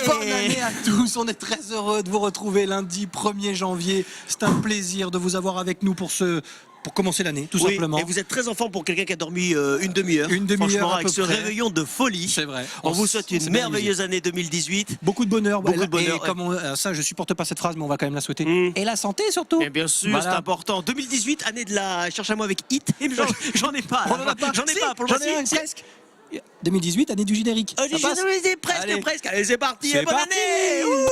Bonne année à tous, on est très heureux de vous retrouver lundi 1er janvier. C'est un plaisir de vous avoir avec nous pour commencer l'année, tout simplement. Et vous êtes très en forme pour quelqu'un qui a dormi une demi-heure. Une demi-heure franchement, à avec peu ce près. réveillon de folie. C'est vrai. On vous souhaite une merveilleuse année 2018. Beaucoup de bonheur. Beaucoup de bonheur, Et comme ça, je supporte pas cette phrase, mais on va quand même la souhaiter. Mm. Et la santé surtout. Et bien sûr, Voilà. c'est important. 2018, année de la cherche à moi avec Hit. Et j'en ai pas. On en a pas. J'en ai Si, pas pour le j'en moment. ai un Si. presque. 2018, année du générique. Oh, Ça passe presque, Allez. presque. Allez, c'est parti. C'est Et bonne parti. année. Ouh.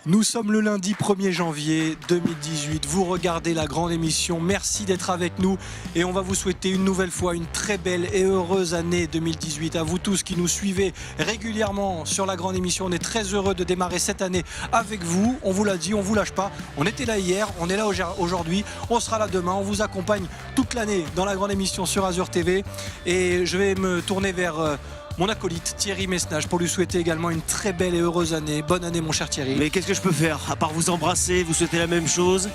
Nous sommes le lundi 1er janvier 2018. Vous regardez la grande émission. Merci d'être avec nous. Et on va vous souhaiter une nouvelle fois une très belle et heureuse année 2018. À vous tous qui nous suivez régulièrement sur la grande émission. On est très heureux de démarrer cette année avec vous. On vous l'a dit, on vous lâche pas. On était là hier, on est là aujourd'hui. On sera là demain. On vous accompagne toute l'année dans la grande émission sur Azur TV. Et je vais me tourner vers mon acolyte Thierry Messnage pour lui souhaiter également une très belle et heureuse année. Bonne année mon cher Thierry. Mais qu'est-ce que je peux faire à part vous embrasser, vous souhaiter la même chose,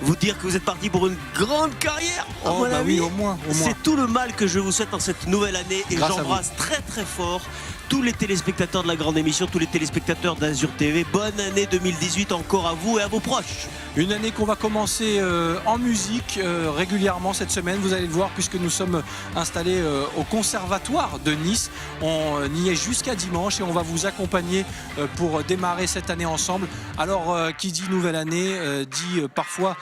vous dire que vous êtes parti pour une grande carrière. À mon bah avis. oui, au moins. C'est tout le mal que je vous souhaite dans cette nouvelle année et Grâce à j'embrasse très très fort tous les téléspectateurs de la grande émission, tous les téléspectateurs d'Azur TV. Bonne année 2018 encore à vous et à vos proches. Une année qu'on va commencer en musique régulièrement cette semaine, vous allez le voir, puisque nous sommes installés au Conservatoire de Nice. On y est jusqu'à dimanche et on va vous accompagner pour démarrer cette année ensemble. Alors, qui dit nouvelle année dit parfois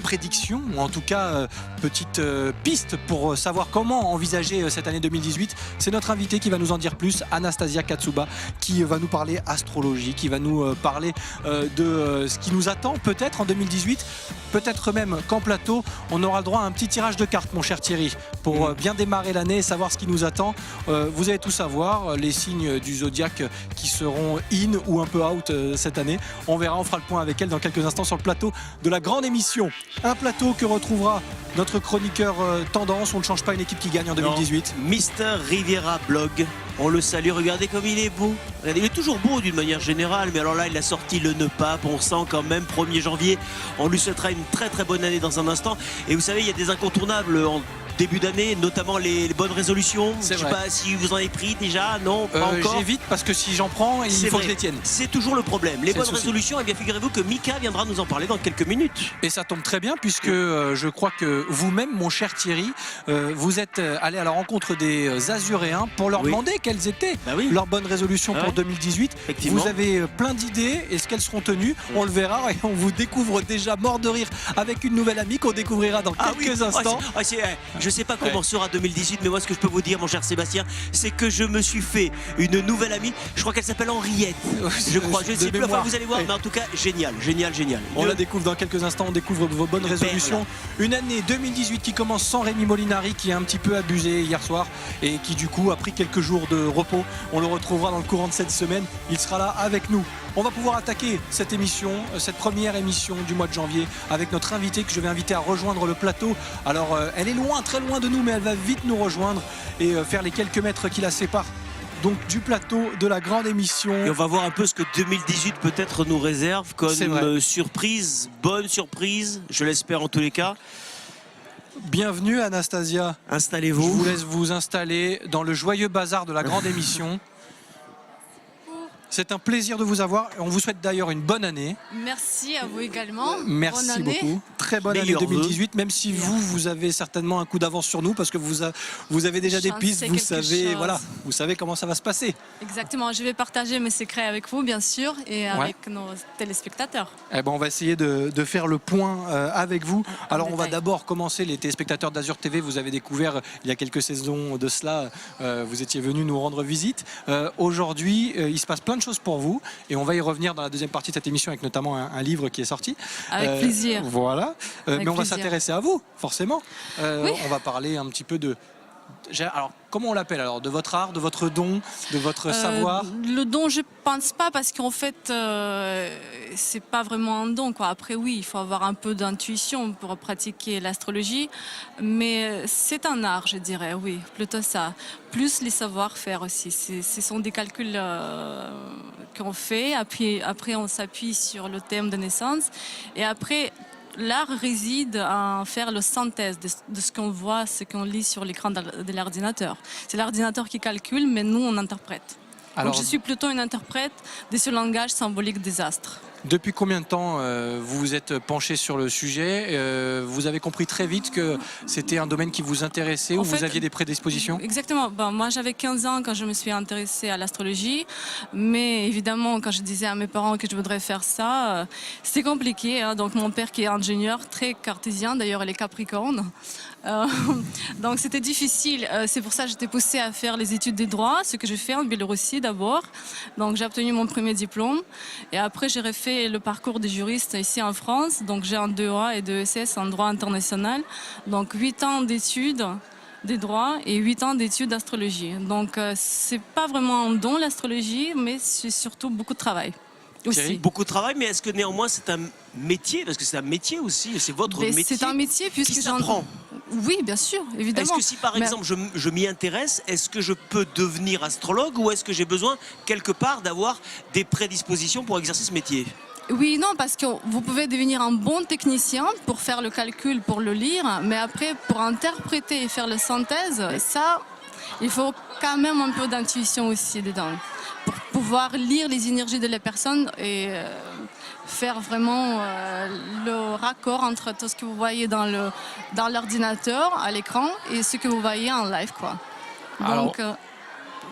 prédiction, ou en tout cas petite piste pour savoir comment envisager cette année 2018. C'est notre invité qui va nous en dire plus, Anastasia Katsuba, qui va nous parler astrologie, qui va nous parler de ce qui nous attend peut-être en 2018, peut-être même qu'en plateau on aura le droit à un petit tirage de cartes mon cher Thierry pour bien démarrer l'année et savoir ce qui nous attend. Vous allez tout savoir, les signes du zodiaque qui seront in ou un peu out cette année. On verra, on fera le point avec elle dans quelques instants sur le plateau de la grande émission. Un plateau que retrouvera notre chroniqueur tendance. On ne change pas une équipe qui gagne en 2018. Mister Riviera Blog, on le salue, regardez comme il est beau. Regardez, il est toujours beau d'une manière générale, mais alors là il a sorti le nœud pape, on sent quand même 1er janvier. On lui souhaitera une très très bonne année dans un instant. Et vous savez, il y a des incontournables en début d'année, notamment les bonnes résolutions. Je ne sais pas si vous en avez pris déjà, non, pas encore. J'évite parce que si j'en prends, il faut que je les tienne. C'est toujours le problème. Les bonnes résolutions, eh bien figurez-vous que Mika viendra nous en parler dans quelques minutes. Et ça tombe très bien puisque je crois que vous-même, mon cher Thierry, vous êtes allé à la rencontre des Azuréens pour leur demander quelles étaient leurs bonnes résolutions pour 2018. Vous avez plein d'idées. Est-ce qu'elles seront tenues? On le verra et on vous découvre déjà mort de rire avec une nouvelle amie qu'on découvrira dans quelques instants. Je sais pas comment sera 2018, mais moi ce que je peux vous dire, mon cher Sébastien, c'est que je me suis fait une nouvelle amie. Je crois qu'elle s'appelle Henriette. Je crois, je sais plus. Enfin, vous allez voir, mais en tout cas, génial. On la découvre dans quelques instants. On découvre vos bonnes résolutions. Une année 2018 qui commence sans Rémi Molinari, qui a un petit peu abusé hier soir et qui du coup a pris quelques jours de repos. On le retrouvera dans le courant de cette semaine. Il sera là avec nous. On va pouvoir attaquer cette émission, cette première émission du mois de janvier avec notre invitée que je vais inviter à rejoindre le plateau. Alors elle est loin, très loin de nous, mais elle va vite nous rejoindre et faire les quelques mètres qui la séparent donc du plateau de la grande émission. Et on va voir un peu ce que 2018 peut-être nous réserve comme surprise, bonne surprise, je l'espère en tous les cas. Bienvenue Anastasia. Installez-vous. Je vous laisse vous installer dans le joyeux bazar de la grande émission. C'est un plaisir de vous avoir. On vous souhaite d'ailleurs une bonne année. Merci à vous également. Merci bonne année. beaucoup. Très bonne année 2018, même si vous avez certainement un coup d'avance sur nous parce que vous avez déjà des pistes, vous savez comment ça va se passer. Exactement, je vais partager mes secrets avec vous bien sûr et avec nos téléspectateurs. Eh ben, on va essayer de faire le point avec vous. Alors on va d'abord commencer, les téléspectateurs d'Azur TV, vous avez découvert il y a quelques saisons de cela, vous étiez venus nous rendre visite. Aujourd'hui, il se passe plein de choses pour vous et on va y revenir dans la deuxième partie de cette émission avec notamment un livre qui est sorti. Avec plaisir. Voilà. Avec mais on va plaisir. s'intéresser à vous, forcément. On va parler un petit peu de alors, comment on l'appelle alors? De votre art, de votre don, de votre savoir? Le don, je pense pas, parce qu'en fait, c'est pas vraiment un don, quoi. Après, oui, il faut avoir un peu d'intuition pour pratiquer l'astrologie, mais c'est un art, je dirais, oui, plutôt ça. Plus les savoir-faire aussi. Ce sont des calculs qu'on fait, après on s'appuie sur le thème de naissance, et après, l'art réside à faire la synthèse de ce qu'on voit, ce qu'on lit sur l'écran de l'ordinateur. C'est l'ordinateur qui calcule, mais nous, on interprète. Alors, donc je suis plutôt une interprète de ce langage symbolique des astres. depuis combien de temps vous vous êtes penché sur le sujet? Vous avez compris très vite que c'était un domaine qui vous intéressait, ou vous aviez des prédispositions? Exactement. Bon, moi, j'avais 15 ans quand je me suis intéressée à l'astrologie. Mais évidemment, quand je disais à mes parents que je voudrais faire ça, c'était compliqué. Hein. Donc, mon père, qui est ingénieur, très cartésien, d'ailleurs, il est capricorne. Donc c'était difficile, c'est pour ça que j'étais poussée à faire les études des droits, ce que j'ai fait en Biélorussie d'abord. Donc j'ai obtenu mon premier diplôme et après j'ai refait le parcours des juristes ici en France. Donc j'ai un 2A et 2 SS en droit international, donc 8 ans d'études des droits et 8 ans d'études d'astrologie. Donc c'est pas vraiment un don l'astrologie, mais c'est surtout beaucoup de travail. Aussi. Beaucoup de travail, mais est-ce que néanmoins c'est un métier? Parce que c'est un métier aussi, c'est votre métier. C'est un métier puisque qui s'apprend. Oui, bien sûr, évidemment. Est-ce que si par exemple je m'y intéresse, est-ce que je peux devenir astrologue, ou est-ce que j'ai besoin quelque part d'avoir des prédispositions pour exercer ce métier? Oui, non, parce que vous pouvez devenir un bon technicien pour faire le calcul, pour le lire, mais après, pour interpréter et faire la synthèse, ça, il faut quand même un peu d'intuition aussi dedans, pour pouvoir lire les énergies de la personne et faire vraiment le raccord entre tout ce que vous voyez dans l'ordinateur, à l'écran, et ce que vous voyez en live, quoi. Donc, alors,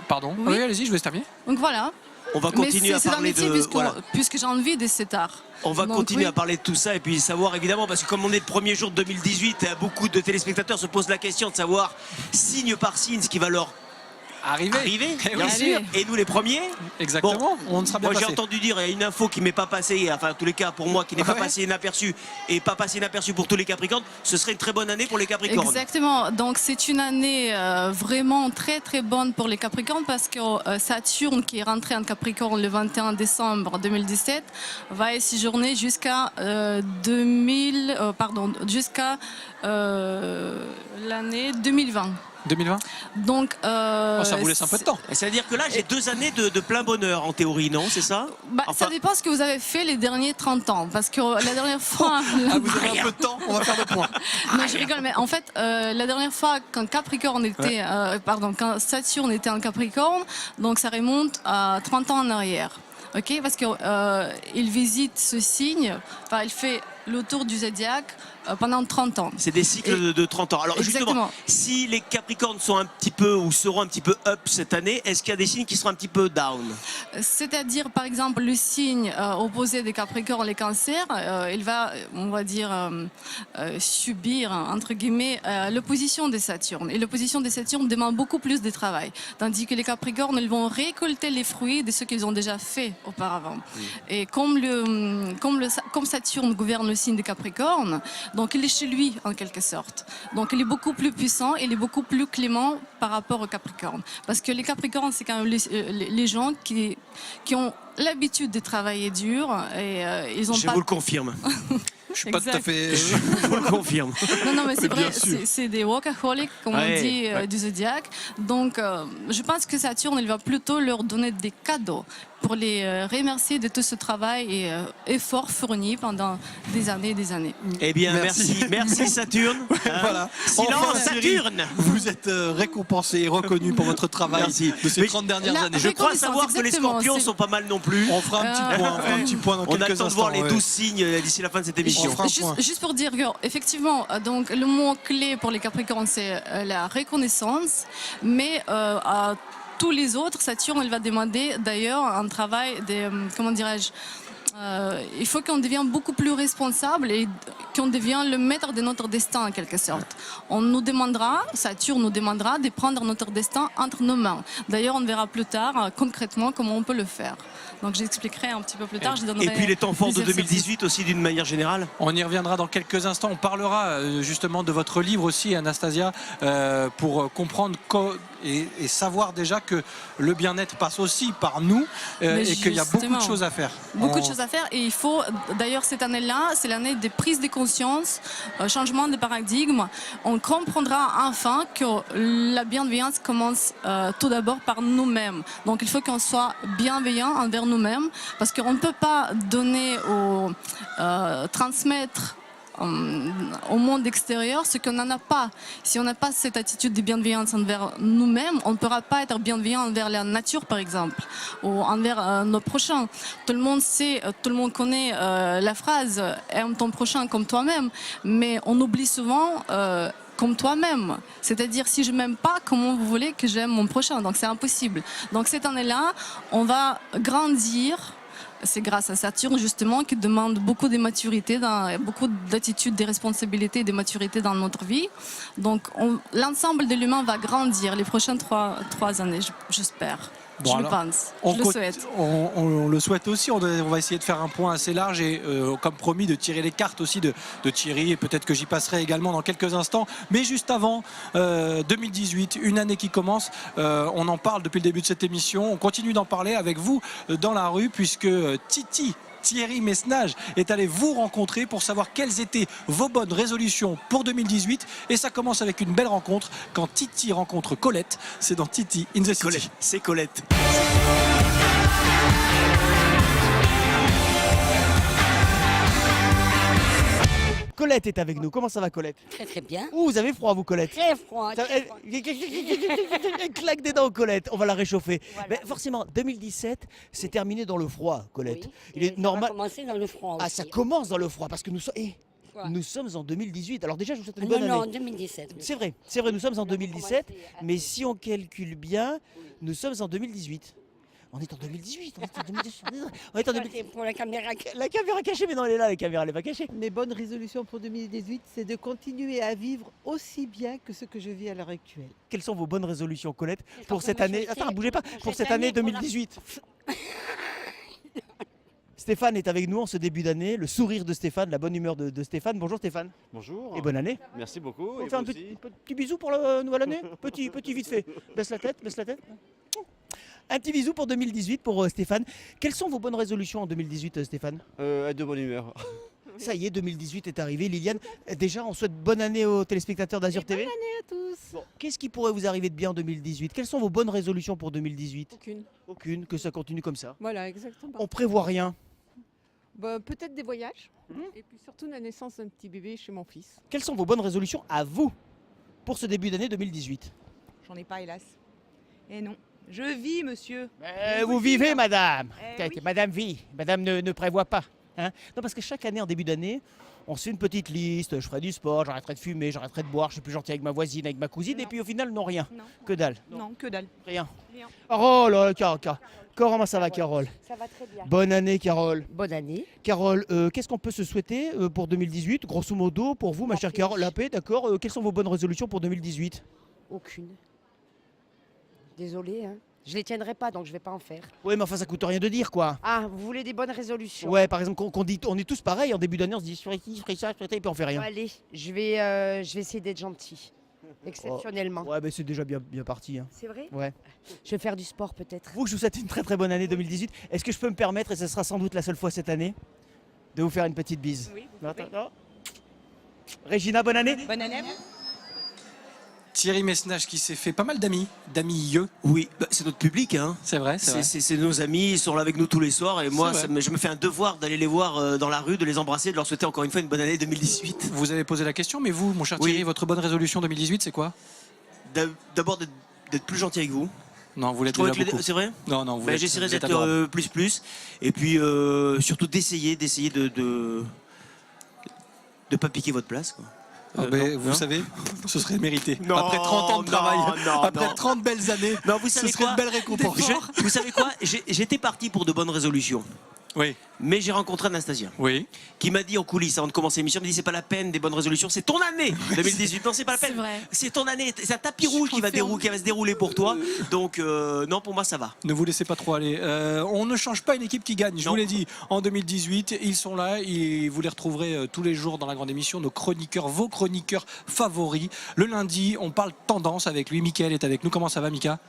pardon, oui, oui, allez-y, je vous laisse terminer. Donc voilà. On va continuer à parler de... Puisque j'ai envie de cet art. On va continuer à parler de tout ça et puis savoir évidemment, parce que comme on est le premier jour de 2018, beaucoup de téléspectateurs se posent la question de savoir signe par signe ce qui va leur arriver, bien sûr, et nous les premiers. Exactement, on ne sera bien moi passé. j'ai entendu dire, il y a une info qui m'est pas passée, enfin en tous les cas pour moi qui n'est pas passée inaperçue, et pas passée inaperçue pour tous les Capricornes, ce serait une très bonne année pour les Capricornes. Exactement, donc c'est une année vraiment très très bonne pour les Capricornes, parce que Saturne, qui est rentré en Capricorne le 21 décembre 2017, va y séjourner jusqu'à jusqu'à l'année 2020. 2020. Donc, ça vous laisse un peu de temps. C'est-à-dire que là, j'ai 2 années de plein bonheur en théorie, non? C'est ça? Ça dépend ce que vous avez fait les derniers 30 ans. Parce que la dernière fois... vous avez un peu de temps, on va faire le point. Non, je rigole, mais en fait, la dernière fois, quand Capricorne était... quand Saturne était en Capricorne, donc ça remonte à 30 ans en arrière. Ok, parce qu'il visite ce signe, il fait le tour du zodiaque pendant 30 ans. C'est des cycles de 30 ans. Alors exactement. Justement, si les Capricornes sont un petit peu ou seront un petit peu up cette année, est-ce qu'il y a des signes qui seront un petit peu down? C'est-à-dire, par exemple, le signe opposé des Capricornes, les Cancers, il va, on va dire, subir, entre guillemets, l'opposition des Saturnes. Et l'opposition des Saturnes demande beaucoup plus de travail. Tandis que les Capricornes, ils vont récolter les fruits de ce qu'ils ont déjà fait auparavant. Et comme Saturne gouverne le signe des Capricornes, donc il est chez lui en quelque sorte. Donc il est beaucoup plus puissant, il est beaucoup plus clément par rapport aux Capricornes. Parce que les Capricornes, c'est quand même les gens qui ont l'habitude de travailler dur et ils ont Je vous le confirme. Je suis pas tout à fait... Je vous le confirme. Non, mais c'est vrai, c'est des workaholics, comme on dit, du zodiaque. Donc, je pense que Saturne, il va plutôt leur donner des cadeaux pour les remercier de tout ce travail et effort fourni pendant des années et des années. Eh bien, merci Saturne. Voilà. Silence, Enfin, Saturne. Vous êtes récompensé et reconnu pour votre travail de ces 30 dernières années. Je crois savoir que les Scorpions sont pas mal non plus. On fera un petit point, dans quelques instants. On attend de voir les 12 signes d'ici la fin de cette émission. Juste pour dire que, effectivement, donc, le mot clé pour les Capricornes, c'est la reconnaissance, mais à tous les autres, Saturne, elle va demander d'ailleurs un travail comment dirais-je, il faut qu'on devienne beaucoup plus responsable et qu'on devient le maître de notre destin en quelque sorte. On nous demandera, Saturne nous demandera de prendre notre destin entre nos mains. D'ailleurs, on verra plus tard concrètement comment on peut le faire. Donc j'expliquerai un petit peu plus tard. Et puis les temps forts de des 2018 aussi d'une manière générale. On y reviendra dans quelques instants. On parlera justement de votre livre aussi, Anastasia, pour comprendre et savoir déjà que le bien-être passe aussi par nous et qu'il y a beaucoup de choses à faire. Beaucoup de choses à faire et il faut, d'ailleurs cette année-là, c'est l'année des prises de conscience, changement de paradigme. On comprendra enfin que la bienveillance commence tout d'abord par nous-mêmes. Donc il faut qu'on soit bienveillant envers nous-mêmes parce qu'on ne peut pas donner ou transmettre au monde extérieur ce qu'on n'en a pas. Si on n'a pas cette attitude de bienveillance envers nous-mêmes, on ne pourra pas être bienveillant envers la nature par exemple ou envers nos prochains. Tout le monde sait, tout le monde connaît la phrase « aime ton prochain comme toi-même », mais on oublie souvent comme toi-même. C'est-à-dire, si je m'aime pas, comment vous voulez que j'aime mon prochain? Donc c'est impossible. Donc cette année-là, on va grandir. C'est grâce à Saturne justement qui demande beaucoup de maturité, beaucoup d'attitude, de responsabilité et de maturité dans notre vie. Donc l'ensemble de l'humain va grandir les prochaines trois années, j'espère. Bon, je le pense, je le souhaite. On le souhaite aussi, on va essayer de faire un point assez large et comme promis de tirer les cartes aussi de Thierry et peut-être que j'y passerai également dans quelques instants. Mais juste avant, 2018, une année qui commence, on en parle depuis le début de cette émission, on continue d'en parler avec vous dans la rue puisque Thierry Messnage est allé vous rencontrer pour savoir quelles étaient vos bonnes résolutions pour 2018 et ça commence avec une belle rencontre quand Titi rencontre Colette, c'est dans Titi in the City. Colette, c'est Colette. Colette est avec nous. Comment ça va, Colette? Très très bien. Ouh, vous avez froid, vous, Colette? Très froid. Elle claque des dents, Colette. On va la réchauffer. Voilà. Mais forcément, 2017, c'est terminé dans le froid, Colette. Oui. Il Et est ça normal. va commencer dans le froid Ah, aussi. ça commence dans le froid parce que nous sommes. Quoi Nous sommes en 2018. Alors déjà, je vous souhaite une Non, bonne non, année. 2017. C'est vrai, nous sommes en 2017, commencé à- mais si on calcule bien, nous sommes en 2018. On est en 2018, on est en 2018. On est en 2018. C'est pour la caméra. La caméra cachée, mais non, elle est là, la caméra, elle n'est pas cachée. Mes bonnes résolutions pour 2018, c'est de continuer à vivre aussi bien que ce que je vis à l'heure actuelle. Quelles sont vos bonnes résolutions, Colette, pour Enfin, cette moi, année? je sais, Attends, bougez pas, pour cette cette année année, pour la- 2018. Stéphane est avec nous en ce début d'année, le sourire de Stéphane, la bonne humeur de Stéphane. Bonjour Stéphane, Bonjour. et bonne année. Merci beaucoup. On et fait un vous aussi. petit bisou pour la nouvelle année. Petit vite fait. Baisse la tête, baisse la tête. Un petit bisou pour 2018 pour Stéphane. Quelles sont vos bonnes résolutions en 2018, Stéphane? Être de bonne humeur. Ça y est, 2018 est arrivé. Liliane, déjà, on souhaite bonne année aux téléspectateurs d'Azur TV. À tous. Bon, qu'est-ce qui pourrait vous arriver de bien en 2018? Quelles sont vos bonnes résolutions pour 2018? Aucune. Aucune, que ça continue comme ça. Voilà, exactement. On prévoit rien. Bah, peut-être des voyages. Et puis surtout la naissance d'un petit bébé chez mon fils. Quelles sont vos bonnes résolutions à vous pour ce début d'année 2018? J'en ai pas, hélas. Eh non. Je vis, monsieur. Vous vivez, madame. Eh oui. Madame vit. Madame ne prévoit pas. Hein. Non, parce que chaque année, en début d'année, on se fait une petite liste. Je ferai du sport, j'arrêterai de fumer, j'arrêterai de boire, je suis plus gentil avec ma voisine, avec ma cousine. Non. Et puis au final, non, rien. Non. Que dalle. Non, que dalle. Rien. Rien. Carole, comment ça va, Carole? Ça va très bien. Bonne année, Carole. Bonne année. Carole, qu'est-ce qu'on peut se souhaiter pour 2018? Grosso modo, pour vous, ma La chère paix. Carole, la paix, d'accord. Quelles sont vos bonnes résolutions pour 2018? Aucune. Désolée, hein. Je les tiendrai pas, donc je vais pas en faire. Oui, mais enfin, ça coûte rien de dire, quoi. Ah, vous voulez des bonnes résolutions? Ouais, par exemple, qu'on dit, on est tous pareils en début d'année, on se dit je ferai ci, je ferai ça, je ferai ça, et puis on fait Bon, rien. allez, je vais essayer d'être gentil. Exceptionnellement. Ouais, mais c'est déjà bien parti. Hein. C'est vrai? Ouais. Je vais faire du sport peut-être. Vous, je vous souhaite une très très bonne année 2018. Est-ce que je peux me permettre, et ce sera sans doute la seule fois cette année, de vous faire une petite bise? Oui, Non, attends, non. Régina, bonne année. Bonne année à vous. Thierry Messnage qui s'est fait pas mal d'amis, Oui, bah, c'est notre public, hein. c'est vrai, c'est vrai. C'est nos amis, ils sont là avec nous tous les soirs et moi, C'est vrai. je me fais un devoir d'aller les voir dans la rue, de les embrasser, de leur souhaiter encore une fois une bonne année 2018. Vous avez posé la question, mais vous, mon cher Oui. Thierry, votre bonne résolution 2018, c'est quoi? D'abord d'être plus gentil avec vous. Non, vous l'êtes Je trouvais déjà que beaucoup. c'est vrai. Non, non, vous Bah, l'êtes- j'essaierai vous êtes d'être adorable. plus. Et puis surtout d'essayer de pas piquer votre place, quoi. Ah, ben, Non, vous non. savez, ce serait mérité. Non, Après 30 ans de non, travail, non, après non. 30 belles années, Non, vous ce savez serait quoi une belle récompense. Vous savez quoi J'étais parti pour de bonnes résolutions. Oui. Mais j'ai rencontré Anastasia, Oui. qui m'a dit en coulisses avant de commencer l'émission, elle m'a dit c'est pas la peine des bonnes résolutions, c'est ton année 2018. Non, c'est pas la C'est peine. vrai. C'est ton année, c'est un tapis rouge qui va, confirme. qui va se dérouler pour toi. Donc non, pour moi ça va. Ne vous laissez pas trop aller. On ne change pas une équipe qui gagne. Je Non. vous l'ai dit, en 2018, ils sont là. Et vous les retrouverez tous les jours dans la grande émission. Nos chroniqueurs, vos chroniqueurs favoris. Le lundi, on parle tendance avec lui. Mickaël est avec nous. Comment ça va, Mika?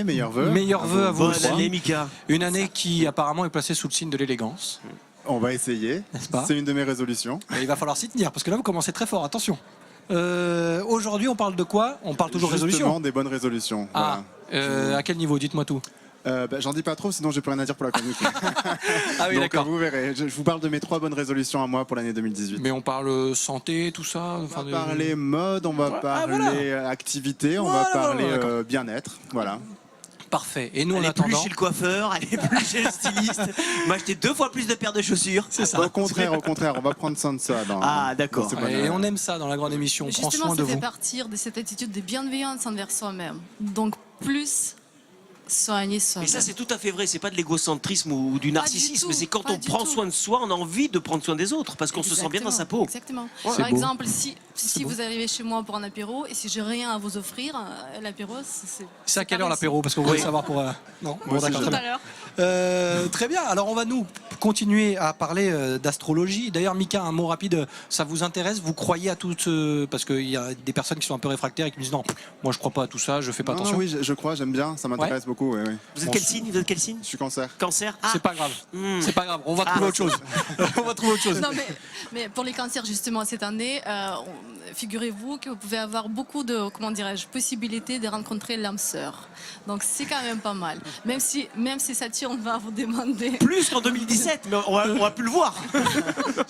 Meilleurs vœux. Meilleurs vœux à vous Bonne aussi. année, Mika. Une année qui apparemment est placée sous le signe de l'élégance. On va essayer. N'est-ce pas? C'est une de mes résolutions. Et il va falloir s'y tenir parce que là, vous commencez très fort. Attention. Aujourd'hui, on parle de quoi? On parle toujours Justement, résolution. des bonnes résolutions. Ah, à quel niveau? Dites-moi tout. J'en dis pas trop, sinon j'ai plus rien à dire pour la chronique. Ah oui, Donc d'accord. vous verrez. Je vous parle de mes 3 bonnes résolutions à moi pour l'année 2018. Mais on parle santé, tout ça. On va parler mode, on va parler voilà. activité, on Voilà, va parler voilà, d'accord. bien-être. Voilà. Parfait. Et nous, en Elle est plus attendant. chez le coiffeur, elle est plus chez le styliste. M'a acheté 2 fois plus de paires de chaussures. C'est ça. Au contraire, on va prendre soin de ça. Ah, d'accord. dans ces bonnes- Et on aime ça dans la grande émission. On prend Justement, soin de ça fait vous. partir de cette attitude de bienveillance envers soi-même. Donc, plus soigner Mais soi-même. ça c'est tout à fait vrai, c'est pas de l'égocentrisme ou du narcissisme, tout, c'est quand pas on du prend tout. soin de soi, on a envie de prendre soin des autres parce qu'on se sent bien dans sa peau. Exactement. C'est Par beau. exemple, si vous arrivez chez moi pour un apéro et si j'ai rien à vous offrir, l'apéro, C'est à quelle heure pas l'apéro? Parce qu'on voulait savoir pour. Non, bon, aussi, d'accord. je- Très Tout à bien. l'heure. Très bien. Alors on va nous continuer à parler d'astrologie. D'ailleurs, Mika, un mot rapide. Ça vous intéresse? Vous croyez à tout ce... Parce qu'il y a des personnes qui sont un peu réfractaires et qui me disent non, moi je crois pas à tout ça, je fais pas Non, attention. oui, je crois, j'aime bien, ça m'intéresse beaucoup. Oui, oui. Vous êtes Bon, quel signe? Vous êtes quel signe? Je suis cancer. Cancer. Ah, C'est pas grave. hmm. C'est pas grave. On va trouver autre chose. On va trouver autre chose. Non, mais pour les cancers, justement, cette année, figurez-vous que vous pouvez avoir beaucoup de, comment dirais-je, possibilités de rencontrer l'âme sœur. Donc c'est quand même pas mal. Même si Saturne va vous demander... Plus qu'en 2017, mais on va plus le voir.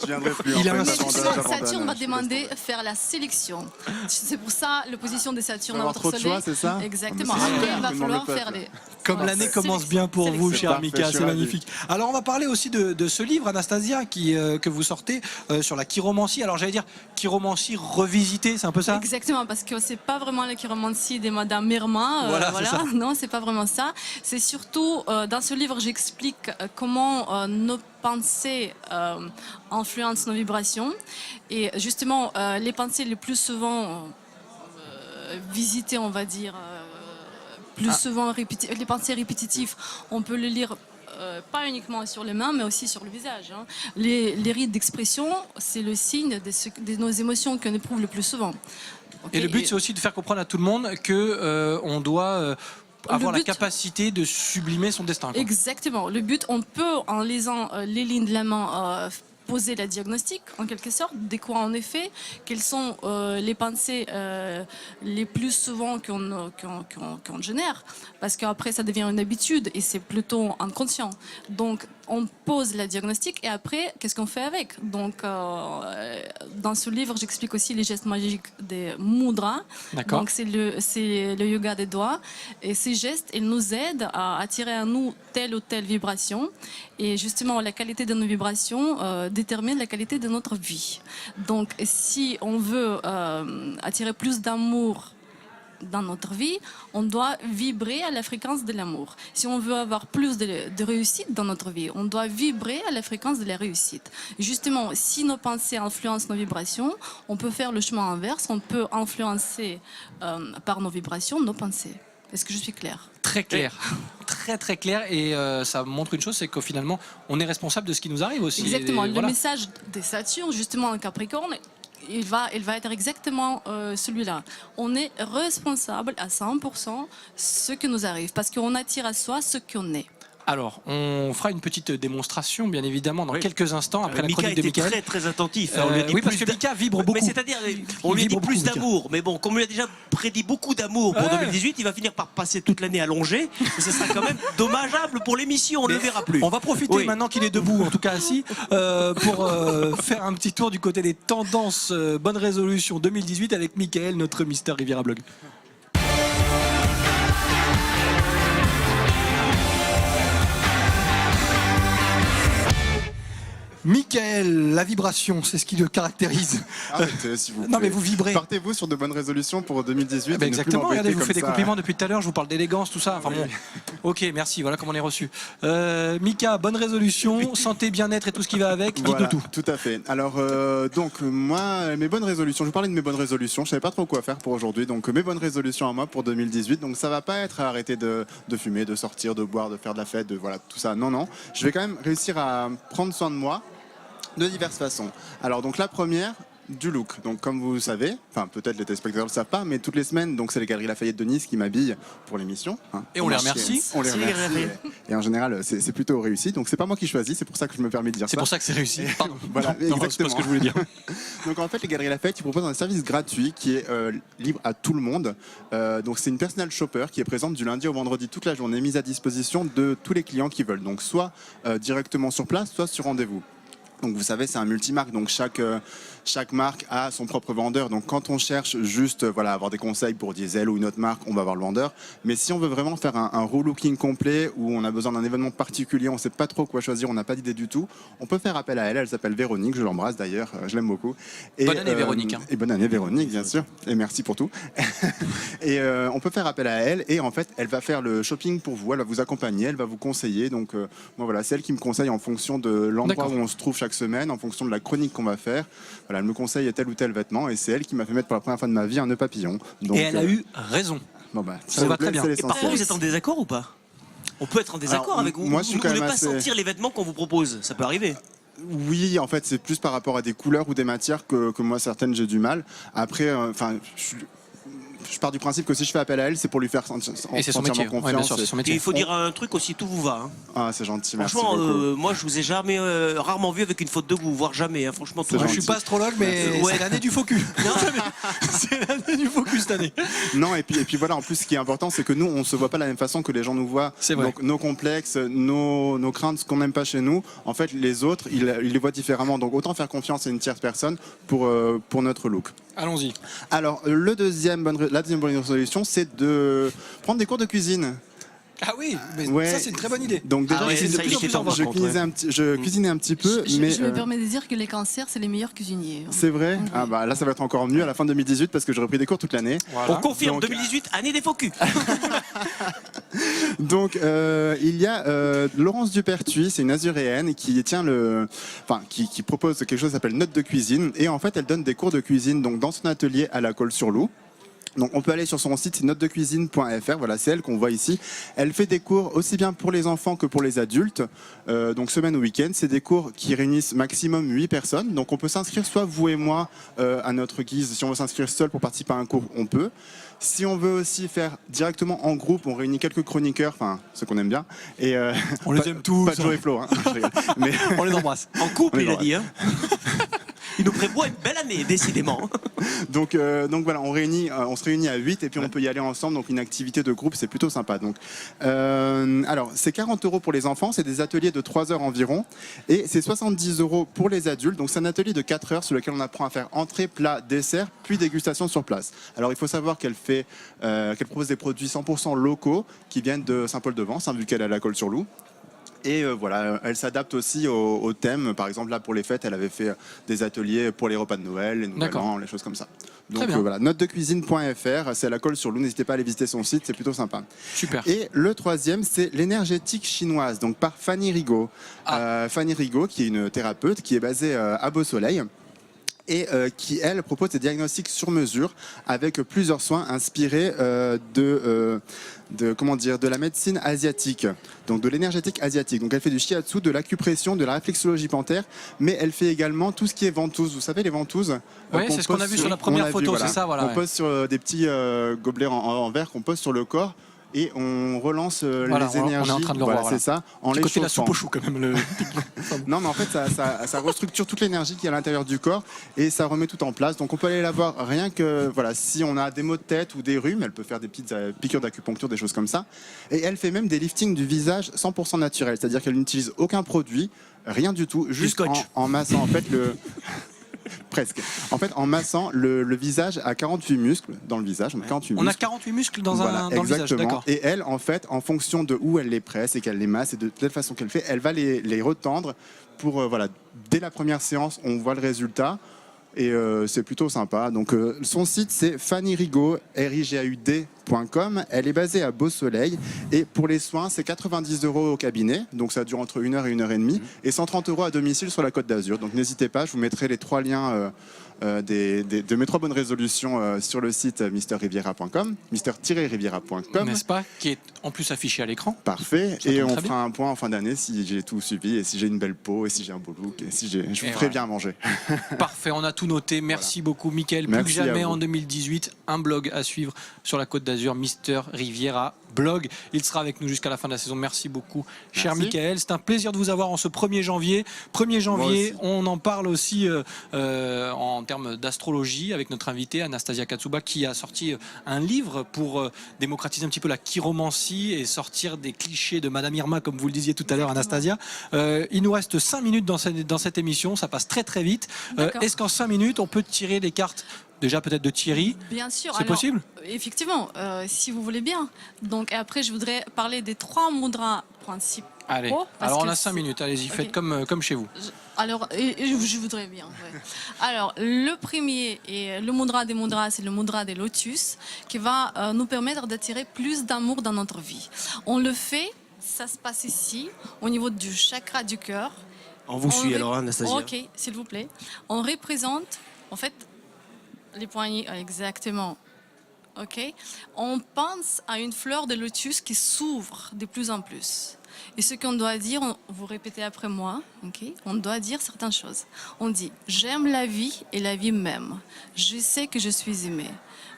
Je viendrai plus. Il a en un fait, succès. j'abandonne, Saturne va je demander faire la sélection. C'est pour ça l'opposition de Saturne Il va y à avoir votre trop de soleil. choix, c'est ça? Exactement. Ah, mais c'est Après, super, il va que demande falloir le faire peuple. les... Comme Voilà, l'année sélection. commence bien pour vous, Sélection. cher Parfait, Mika, je suis c'est ravi. magnifique. Alors on va parler aussi de ce livre, Anastasia, que vous sortez sur la chiromancie. Alors j'allais dire chiromancie revisitée, c'est un peu ça? Exactement, parce que c'est pas vraiment la chiromancie de Madame Merma. Voilà, c'est ça. Non, c'est pas vraiment ça. C'est surtout dans ce livre, j'explique comment nos pensées influencent nos vibrations. Et justement, les pensées les plus souvent visitées, on va dire, souvent les pensées répétitives, on peut les lire. Pas uniquement sur les mains, mais aussi sur le visage. Hein. Les rides d'expression, c'est le signe de nos émotions qu'on éprouve le plus souvent. Ok, Et le but, c'est aussi de faire comprendre à tout le monde que on doit avoir la but- capacité de sublimer son destin. Quoi. Exactement. Le but, on peut, en lisant les lignes de la main, poser la diagnostic, en quelque sorte, de quoi en effet, quelles sont les pensées les plus souvent qu'on génère, parce qu'après ça devient une habitude et c'est plutôt inconscient. Donc on pose la diagnostic et après, qu'est-ce qu'on fait avec? Donc dans ce livre, j'explique aussi les gestes magiques des mudras. D'accord. Donc c'est le yoga des doigts et ces gestes, ils nous aident à attirer à nous telle ou telle vibration et justement la qualité de nos vibrations détermine la qualité de notre vie. Donc si on veut attirer plus d'amour dans notre vie, on doit vibrer à la fréquence de l'amour. Si on veut avoir plus de réussite dans notre vie, on doit vibrer à la fréquence de la réussite. Justement, si nos pensées influencent nos vibrations, on peut faire le chemin inverse, on peut influencer par nos vibrations nos pensées. Est-ce que je suis claire? Très clair. Très très clair. Et ça montre une chose, c'est que finalement, on est responsable de ce qui nous arrive aussi. Exactement. Et Le voilà. message de Saturne, justement en Capricorne, il va être exactement celui-là. On est responsable à 100% ce qui nous arrive, parce qu'on attire à soi ce qu'on est. Alors, on fera une petite démonstration, bien évidemment, dans Oui. quelques instants, après la Mika chronique de était Mickaël. très très attentif. On lui a dit Oui, parce plus que Mika vibre beaucoup. Mais c'est-à-dire, on lui a dit vibre plus beaucoup, Mika. d'amour. Mais bon, comme on lui a déjà prédit beaucoup d'amour pour Ouais. 2018, il va finir par passer toute l'année allongé. Et ce sera quand même dommageable pour l'émission. On ne le verra plus. On va profiter Oui. maintenant qu'il est debout, en tout cas assis, pour faire un petit tour du côté des tendances bonnes résolutions 2018 avec Mickaël, notre Mister Riviera Blog. Michael, la vibration, c'est ce qui le caractérise. Arrêtez, s'il vous plaît. Non mais vous vibrez. Partez-vous sur de bonnes résolutions pour 2018. Ah bah et ne plus exactement, regardez, je vous m'embêter fais des comme ça. compliments depuis tout à l'heure, je vous parle d'élégance, tout ça. Enfin bon. Ok, merci, voilà comment on est reçu. Mika, bonne résolution, santé, bien-être et tout ce qui va avec, Voilà, dites-nous tout. tout à fait. Alors, donc, moi, mes bonnes résolutions, je vous parlais de mes bonnes résolutions, je savais pas trop quoi faire pour aujourd'hui, donc mes bonnes résolutions à moi pour 2018, donc ça va pas être arrêter de fumer, de sortir, de boire, de faire de la fête, de voilà, tout ça, non, non. Je vais quand même réussir à prendre soin de moi de diverses façons. Alors, donc la première, du look. Donc comme vous le savez, enfin peut-être les téléspectateurs ne le savent pas, mais toutes les semaines, donc c'est les Galeries Lafayette de Nice qui m'habillent pour l'émission. Hein. Et on les remercie. On les remercie. Et en général, c'est plutôt réussi. Donc c'est pas moi qui choisis, c'est pour ça que je me permets de dire ça. C'est pour ça que c'est réussi. Pardon. Voilà, Non, c'est exactement. pas ce que je voulais dire. Donc en fait, les Galeries Lafayette, ils proposent un service gratuit qui est libre à tout le monde. Donc c'est une personal shopper qui est présente du lundi au vendredi toute la journée, mise à disposition de tous les clients qui veulent. Donc soit directement sur place, soit sur rendez-vous. Donc vous savez, c'est un multimarque, donc chaque marque a son propre vendeur. Donc quand on cherche juste voilà, avoir des conseils pour Diesel ou une autre marque, on va avoir le vendeur. Mais si on veut vraiment faire un relooking complet où on a besoin d'un événement particulier, on ne sait pas trop quoi choisir, on n'a pas d'idée du tout, on peut faire appel à elle. Elle s'appelle Véronique, je l'embrasse d'ailleurs, je l'aime beaucoup. Et, bonne année Véronique. Hein. Et bonne année Véronique, bien sûr. Et merci pour tout. Et on peut faire appel à elle et en fait, elle va faire le shopping pour vous, elle va vous accompagner, elle va vous conseiller. Donc moi voilà, c'est elle qui me conseille en fonction de l'endroit où on se trouve chaque semaine, en fonction de la chronique qu'on va faire. Voilà, elle me conseille tel ou tel vêtement et c'est elle qui m'a fait mettre pour la première fois de ma vie un nœud papillon. Donc, et elle a eu raison. Bon bah, ça va très bien. Et parfois vous êtes en désaccord ou pas? On peut être en désaccord avec vous. Moi, je suis quand ou ne même pas assez... sentir les vêtements qu'on vous propose, ça peut arriver. Oui, en fait, c'est plus par rapport à des couleurs ou des matières que moi certaines j'ai du mal. Après, je pars du principe que si je fais appel à elle, c'est pour lui faire sentir confiance. Ouais, bien sûr, c'est son métier. Et il faut dire un truc aussi, tout vous va. Hein. Ah, c'est gentil, merci franchement, beaucoup. moi je vous ai jamais, rarement vu avec une faute de goût, voire jamais. Hein. Franchement, tout Moi, je suis pas astrologue, mais Ouais. c'est l'année du focus. C'est l'année du focus cette année. Non, et puis voilà, en plus, ce qui est important, c'est que nous, on se voit pas de la même façon que les gens nous voient. C'est vrai. Donc, nos complexes, nos craintes, ce qu'on n'aime pas chez nous, en fait, les autres, ils les voient différemment. Donc, autant faire confiance à une tierce personne pour notre look. Allons-y. Alors, la deuxième bonne résolution, c'est de prendre des cours de cuisine. Ah oui, mais Ouais. ça c'est une très bonne idée. Donc déjà, Ah ouais, je ça, il était temps, par je contre, cuisinais un petit peu, Je mais me permets de dire que les cancers, c'est les meilleurs cuisiniers. c'est vrai. Oui. Ah bah là, ça va être encore mieux à la fin de 2018 parce que j'aurai pris des cours toute l'année. On confirme, Donc- 2018, année des faux culs. Donc il y a Laurence Dupertuis, c'est une Azuréenne qui tient qui propose quelque chose qui s'appelle Notes de cuisine et en fait elle donne des cours de cuisine donc dans son atelier à la Colle-sur-Loup. Donc on peut aller sur son site, c'est notesdecuisine.fr, voilà, c'est elle qu'on voit ici. Elle fait des cours aussi bien pour les enfants que pour les adultes, donc semaine ou week-end. C'est des cours qui réunissent maximum 8 personnes, donc on peut s'inscrire soit vous et moi à notre guise. Si on veut s'inscrire seul pour participer à un cours, on peut. Si on veut aussi faire directement en groupe, on réunit quelques chroniqueurs, enfin ceux qu'on aime bien. Et On les aime tous. Pas Joe et Flo, hein. Je rigole. Mais On les embrasse. En couple, On est il a droit. dit. Hein. Il nous prévoit une belle année, décidément. donc voilà, on se réunit à 8 et puis on peut y aller ensemble. Donc une activité de groupe, c'est plutôt sympa. Donc, alors, c'est 40 € pour les enfants, c'est des ateliers de 3 heures environ. Et c'est 70 € pour les adultes. Donc c'est un atelier de 4 heures sur lequel on apprend à faire entrée, plat, dessert, puis dégustation sur place. Alors il faut savoir qu'elle propose des produits 100% locaux qui viennent de Saint-Paul-de-Vence, hein, vu qu'elle est à la Colle-sur-Loup. Et voilà, elle s'adapte aussi au thème. Par exemple, là, pour les fêtes, elle avait fait des ateliers pour les repas de Noël, les Nouvel An, les choses comme ça. Donc bien. voilà, notesdecuisine.fr, c'est à la Colle-sur-Loup. N'hésitez pas à aller visiter son site, c'est plutôt sympa. Super. Et le troisième, c'est l'énergétique chinoise, donc par Fanny Rigaud. Fanny Rigaud, qui est une thérapeute, qui est basée à Beau-Soleil. Et qui, elle, propose des diagnostics sur mesure avec plusieurs soins inspirés de la médecine asiatique, donc de l'énergétique asiatique. Donc elle fait du shiatsu, de l'acupression, de la réflexologie plantaire, mais elle fait également tout ce qui est ventouse. Vous savez, les ventouses Oui, c'est ce qu'on a vu sur la première photo, c'est ça, voilà. On pose sur des petits gobelets en verre qu'on pose sur le corps. Et on relance les énergies. On est en train de le voilà, voir. c'est ça. En les côté de la chauffant. soupe au chou quand même. Non, mais en fait, ça restructure toute l'énergie qui est à l'intérieur du corps et ça remet tout en place. Donc, on peut aller la voir rien que, voilà, si on a des maux de tête ou des rhumes, elle peut faire des petites piqûres d'acupuncture, des choses comme ça. Et elle fait même des liftings du visage 100% naturel, c'est-à-dire qu'elle n'utilise aucun produit, rien du tout, juste scotch. en massant en fait le. Presque. En fait, en massant, le visage a 48 muscles dans le visage. Donc 48 On a muscles. 48 muscles dans, Voilà, dans le visage, exactement. d'accord. Et elle, en fait, en fonction de où elle les presse et qu'elle les masse et de telle façon qu'elle fait, elle va les retendre pour, voilà, dès la première séance, on voit le résultat. Et c'est plutôt sympa. Donc son site c'est fannyrigaud.com. Elle est basée à Beau-Soleil et pour les soins c'est 90 € au cabinet. Donc ça dure entre 1 heure et 1 heure et demie et 130 € à domicile sur la Côte d'Azur. Donc n'hésitez pas, je vous mettrai les 3 liens de mes 3 bonnes résolutions sur le site mister-riviera.com, mister-riviera.com. N'est-ce pas? Qui est en plus affiché à l'écran. Parfait. Ça Et tombe on très fera un point en fin d'année si j'ai tout suivi et si j'ai une belle peau et si j'ai un beau look et si je vous ferai voilà. bien manger. Parfait, on a tout noté. Merci beaucoup, Mickaël. Plus Merci que jamais à vous. en 2018, un blog à suivre sur la Côte d'Azur, Mister Riviera Blog. Il sera avec nous jusqu'à la fin de la saison. Merci beaucoup, cher Merci. Mickaël. C'est un plaisir de vous avoir en ce 1er janvier. 1er janvier, aussi. on en parle aussi en termes d'astrologie avec notre invitée Anastasia Katsuba qui a sorti un livre pour démocratiser un petit peu la chiromancie et sortir des clichés de Madame Irma, comme vous le disiez tout à l'heure, Anastasia. Il nous reste 5 minutes dans cette émission. Ça passe très très vite. D'accord. Est-ce qu'en 5 minutes, on peut tirer les cartes déjà peut-être de Thierry? Bien sûr. C'est Alors, possible? Effectivement, si vous voulez bien. Donc après, je voudrais parler des 3 mudras principaux. Allez, parce alors on que a 5 c'est- minutes, allez-y, Ok. faites comme chez vous. Alors, je voudrais bien. Ouais. Alors, le premier, et le mudra des mudras, c'est le mudra des lotus, qui va nous permettre d'attirer plus d'amour dans notre vie. On le fait, ça se passe ici, au niveau du chakra du cœur. On vous suit ré- alors, Anastasia. Ok, s'il vous plaît. On représente, en fait, les poignets, exactement. Ok. On pense à une fleur de lotus qui s'ouvre de plus en plus. Et ce qu'on doit dire, vous répétez après moi, ok. On doit dire certaines choses. On dit « J'aime la vie et la vie m'aime. Je sais que je suis aimée.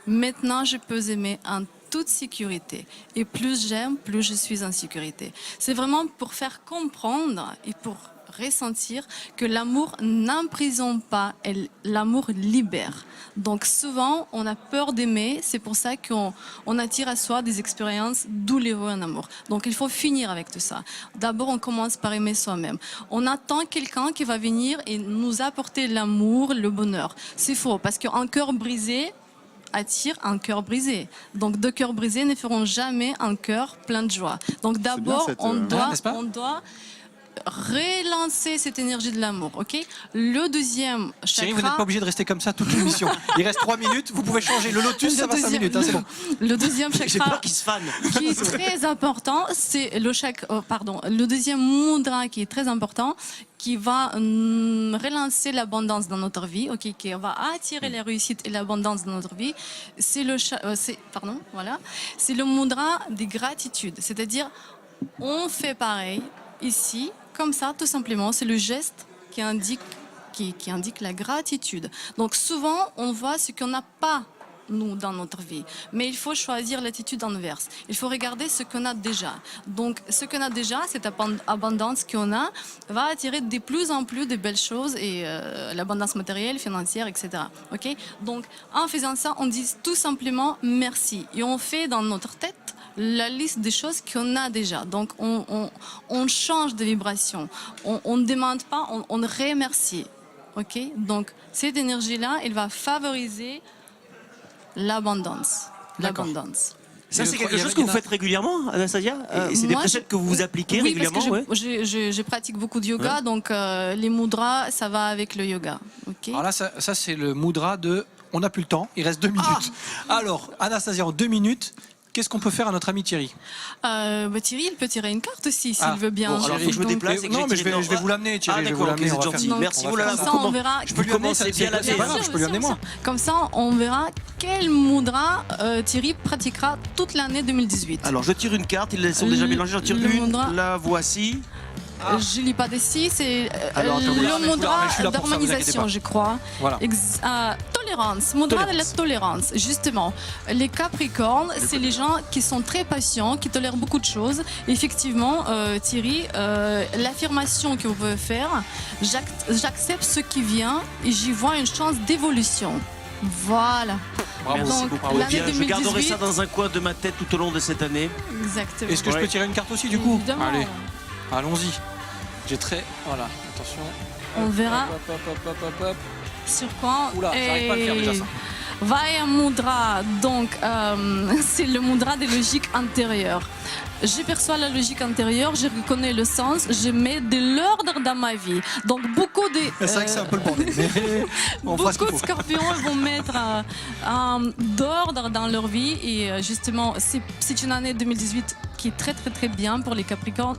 Maintenant, je peux aimer en toute sécurité. Et plus j'aime, plus je suis en sécurité. » C'est vraiment pour faire comprendre et pour ressentir que l'amour n'emprisonne pas, l'amour libère. Donc souvent, on a peur d'aimer, c'est pour ça qu'on attire à soi des expériences douloureuses en amour. Donc il faut finir avec tout ça. D'abord, on commence par aimer soi-même. On attend quelqu'un qui va venir et nous apporter l'amour, le bonheur. C'est faux, parce qu'un cœur brisé attire un cœur brisé. Donc 2 cœurs brisés ne feront jamais un cœur plein de joie. Donc d'abord, cette, on n'est-ce pas doit relancer cette énergie de l'amour, ok? Le deuxième Thierry, vous chakra... n'êtes pas obligé de rester comme ça toute l'émission. Il reste 3 minutes, vous pouvez changer. Le lotus, ça va 5 minutes, hein, c'est bon. Le deuxième J'ai chakra peur qu'ils se fanent. qui est très important, c'est le deuxième mudra qui est très important, qui va relancer l'abondance dans notre vie, ok, qui va attirer la réussite et l'abondance dans notre vie. C'est c'est le mudra des gratitudes, c'est-à-dire on fait pareil ici, comme ça, tout simplement. C'est le geste qui indique la gratitude. Donc souvent, on voit ce qu'on n'a pas nous dans notre vie. Mais il faut choisir l'attitude inverse. Il faut regarder ce qu'on a déjà. Donc ce qu'on a déjà, cette abondance qu'on a, va attirer de plus en plus de belles choses et l'abondance matérielle, financière, etc. Ok? Donc en faisant ça, on dit tout simplement merci. Et on fait dans notre tête la liste des choses qu'on a déjà. Donc on change de vibration. On ne demande pas, on remercie. Ok? Donc cette énergie-là, elle va favoriser l'abondance. D'accord. L'abondance. Ça, Et c'est le quelque il y chose en que a- vous faites régulièrement, Anastasia? Et c'est des moi, préceptes que vous appliquez Oui, parce régulièrement? que je pratique beaucoup de yoga, Ouais. donc les mudras, ça va avec le yoga. Ok? Alors là, ça c'est le mudra de... On n'a plus le temps, il reste 2 minutes. Alors, Anastasia, en 2 minutes, qu'est-ce qu'on peut faire à notre ami Thierry? Thierry, il peut tirer une carte aussi, s'il Ah, veut bien. bon, alors, faut que je me Donc, déplace. Non, mais je vais vous l'amener, Thierry. Ah, je vais vous d'accord, ok, l'amener, c'est on va gentil. faire ça. Merci. On va Oh là faire là, ça. Comme ça, on comment- verra. Je peux lui amener, commencez ça, bien c'est la pas veille. grave, je peux lui amener moi. Comme ça, on verra quel mudra Thierry pratiquera toute l'année 2018. Alors, je tire une carte, ils sont déjà mélangés. J'en tire le une. mudra- La voici. Je lis pas d'ici, c'est Alors, attendez. le mudra je suis là pour ça, vous inquiétez d'harmonisation, pas. je crois. Voilà. Tolérance, mudra de la tolérance, justement. Les Capricornes, c'est les gens qui sont très patients, qui tolèrent beaucoup de choses. Effectivement, Thierry, l'affirmation que vous pouvez faire, j'accepte ce qui vient et j'y vois une chance d'évolution. Voilà. Bravo. Merci Donc, beaucoup. l'année Bien, je garderai 2018. ça dans un coin de ma tête tout au long de cette année. Exactement. Est-ce que je Ouais. peux tirer une carte aussi, du coup? Évidemment. Allez, allons-y. J'ai très... Voilà, attention. On verra. Hop, hop, hop, hop, hop, hop. sur quoi. Oula, j'arrive pas à le faire déjà ça. Vaya Mudra, donc c'est le mudra des logiques intérieures. Je perçois la logique intérieure, je reconnais le sens, je mets de l'ordre dans ma vie. Donc beaucoup de C'est vrai que c'est un peu le bordel, mais on fera ce qu'il beaucoup de faut. scorpions vont mettre d'ordre dans leur vie et justement c'est une année 2018 qui est très très très bien pour les Capricornes,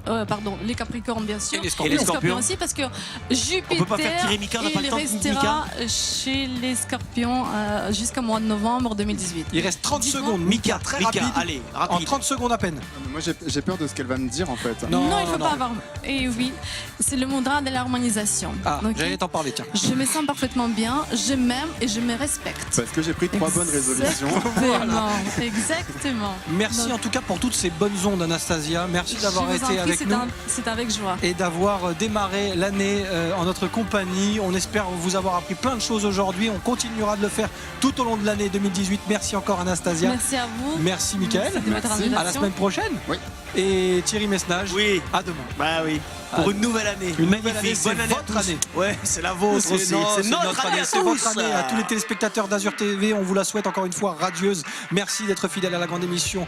les Capricornes bien sûr, Et les Scorpions. aussi parce que On peut pas faire Jupiter tirer Mika, on n'a pas le il temps de restera chez les Scorpions jusqu'au mois de novembre 2018. Il reste 30 Dites-moi. secondes. Mika, très Mika, rapide. allez, En rapide. 30 secondes à peine. Moi, j'ai peur de ce qu'elle va me dire en fait. Non, Non, il faut non. pas avoir. Et oui, c'est le mudra de l'harmonisation. Ah, Donc, j'allais t'en parler, tiens. je me sens parfaitement bien, je m'aime et je me respecte. Parce que j'ai pris 3 bonnes résolutions. Exactement, exactement. Merci Donc, en tout cas pour toutes ces bonnes ondes, Anastasia. Merci d'avoir je vous en été prie, avec nous c'est avec joie. et d'avoir démarré l'année en notre compagnie. On espère vous avoir appris plein de choses aujourd'hui. On continuera de le faire tout au long de l'année 2018. Merci encore, Anastasia. Merci à vous. Merci, Mickaël. Merci de votre À la invitation. semaine prochaine. Oui. Et Thierry Messnage. Oui, À demain. bah oui. Pour une nouvelle année. Une nouvelle Magnifique. année, c'est Bonne année à votre tous. année. Ouais, c'est la vôtre aussi. non, C'est notre année à c'est tous. votre année. À tous les téléspectateurs d'Azur TV, on vous la souhaite encore une fois radieuse. Merci d'être fidèles à la grande émission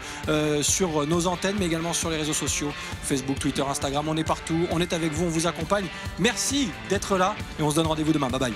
sur nos antennes, mais également sur les réseaux sociaux, Facebook, Twitter, Instagram. On est partout, on est avec vous, on vous accompagne. Merci d'être là et on se donne rendez-vous demain. Bye bye.